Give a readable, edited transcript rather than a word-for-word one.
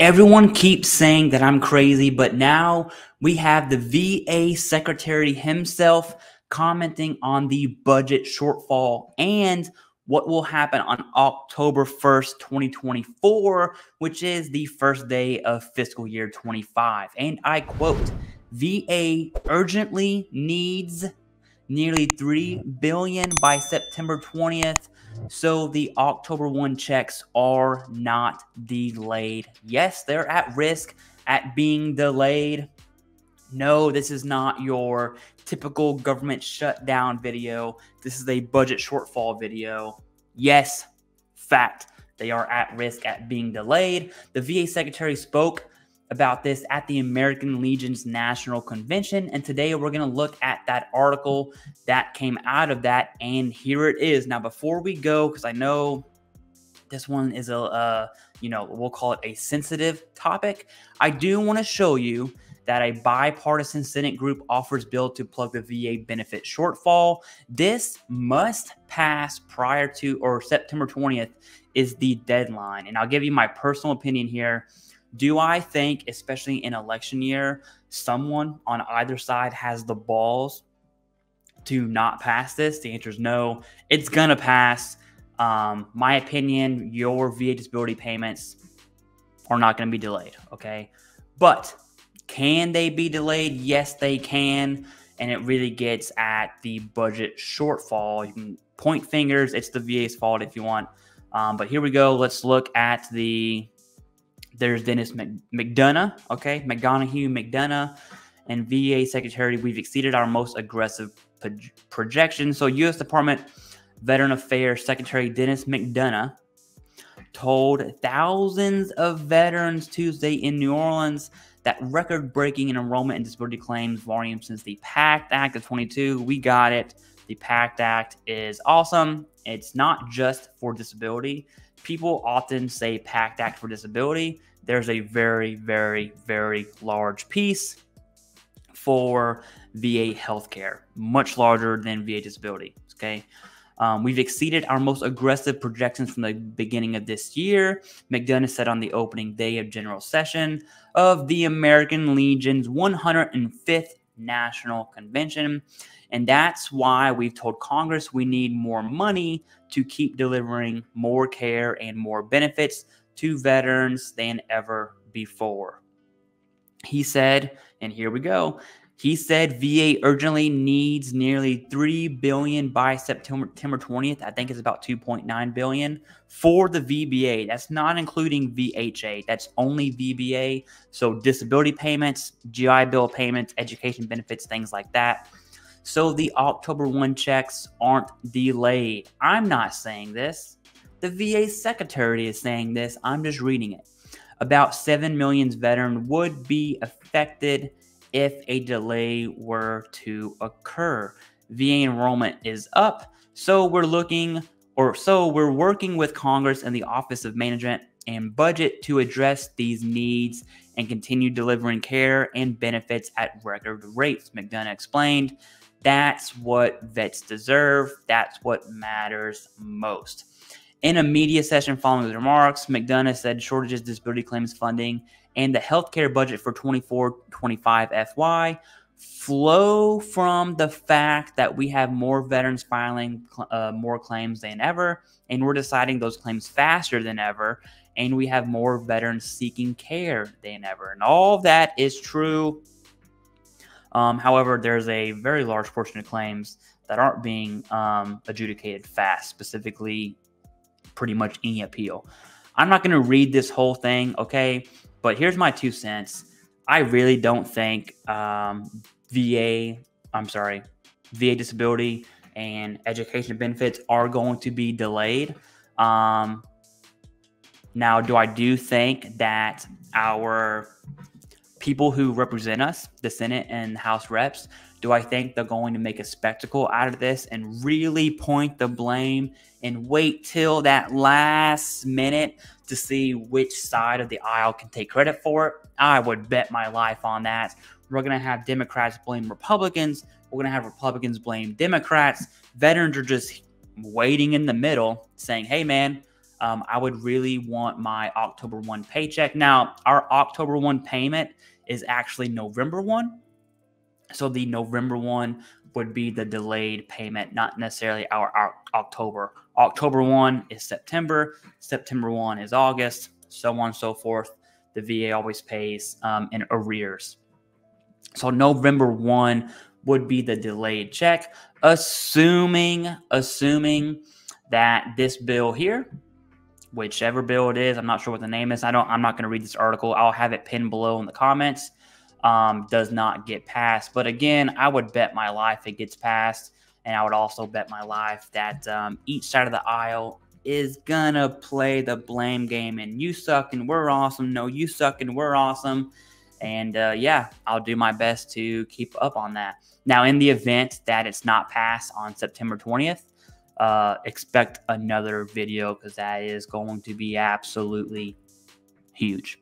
Everyone keeps saying that I'm crazy, but now we have the VA Secretary himself commenting on the budget shortfall and what will happen on October 1st, 2024, which is the first day of fiscal year 25. And I quote, VA urgently needs nearly $3 billion by September 20th. So the October 1 checks are not delayed. Yes, they're at risk at being delayed. No, this is not your typical government shutdown video. This is a budget shortfall video. Yes, fact, they are at risk at being delayed. The VA secretary spoke about this at the American Legion's National Convention, and today we're going to look at that article that came out of that, and here it is. Now, before we go, because I know this one is we'll call it a sensitive topic, I do want to show you that a bipartisan Senate group offers bill to plug the VA benefit shortfall. This must pass prior to, or September 20th is the deadline, and I'll give you my personal opinion here. Do I think, especially in election year, someone on either side has the balls to not pass this? The answer is no. It's going to pass. My opinion, your VA disability payments are not going to be delayed, okay? But can they be delayed? Yes, they can. And it really gets at the budget shortfall. You can point fingers. It's the VA's fault if you want. But here we go. Let's look at there's Dennis McDonough, okay? McDonough, and VA Secretary, we've exceeded our most aggressive projection. So U.S. Department Veteran Affairs Secretary Dennis McDonough told thousands of veterans Tuesday in New Orleans that record-breaking in enrollment and disability claims volume since the PACT Act of 22. We got it. The PACT Act is awesome. It's not just for disability. People often say PACT Act for disability. There's a very, very, very large piece for VA healthcare, much larger than VA disability, okay? We've exceeded our most aggressive projections from the beginning of this year, McDonough said on the opening day of General Session of the American Legion's 105th National Convention. And that's why we've told Congress we need more money to keep delivering more care and more benefits to veterans than ever before. He said, and here we go, he said VA urgently needs nearly $3 billion by September 20th. I think it's about $2.9 billion for the VBA. That's not including VHA. That's only VBA. So disability payments, GI Bill payments, education benefits, things like that. So the October 1 checks aren't delayed. I'm not saying this. The VA secretary is saying this. I'm just reading it. About 7 million veterans would be affected if a delay were to occur. VA enrollment is up, so we're working with Congress and the Office of Management and Budget to address these needs and continue delivering care and benefits at record rates, McDonough explained. That's what vets deserve. That's what matters most. In a media session following his remarks, McDonough said shortages, disability claims funding, and the healthcare budget for 24-25 FY flow from the fact that we have more veterans filing more claims than ever, and we're deciding those claims faster than ever, and we have more veterans seeking care than ever. And all of that is true. However, there's a very large portion of claims that aren't being adjudicated fast, specifically pretty much any appeal. I'm not going to read this whole thing, okay? But here's my 2 cents. I really don't think VA disability and education benefits are going to be delayed. Now, do I think that our people who represent us, the Senate and House reps, do I think they're going to make a spectacle out of this and really point the blame and wait till that last minute to see which side of the aisle can take credit for it? I would bet my life on that. We're going to have Democrats blame Republicans. We're going to have Republicans blame Democrats. Veterans are just waiting in the middle saying, hey, man, I would really want my October 1 paycheck. Now, our October 1 payment is actually November 1. So the November 1 would be the delayed payment, not necessarily our October. October 1 is September. September 1 is August, so on and so forth. The VA always pays in arrears. So November 1 would be the delayed check, assuming that this bill here, whichever bill it is, I'm not sure what the name is. I'm not going to read this article. I'll have it pinned below in the comments. Does not get passed. But again, I would bet my life it gets passed. And I would also bet my life that each side of the aisle is going to play the blame game. And you suck and we're awesome. No, you suck and we're awesome. And yeah, I'll do my best to keep up on that. Now, in the event that it's not passed on September 20th, expect another video because that is going to be absolutely huge.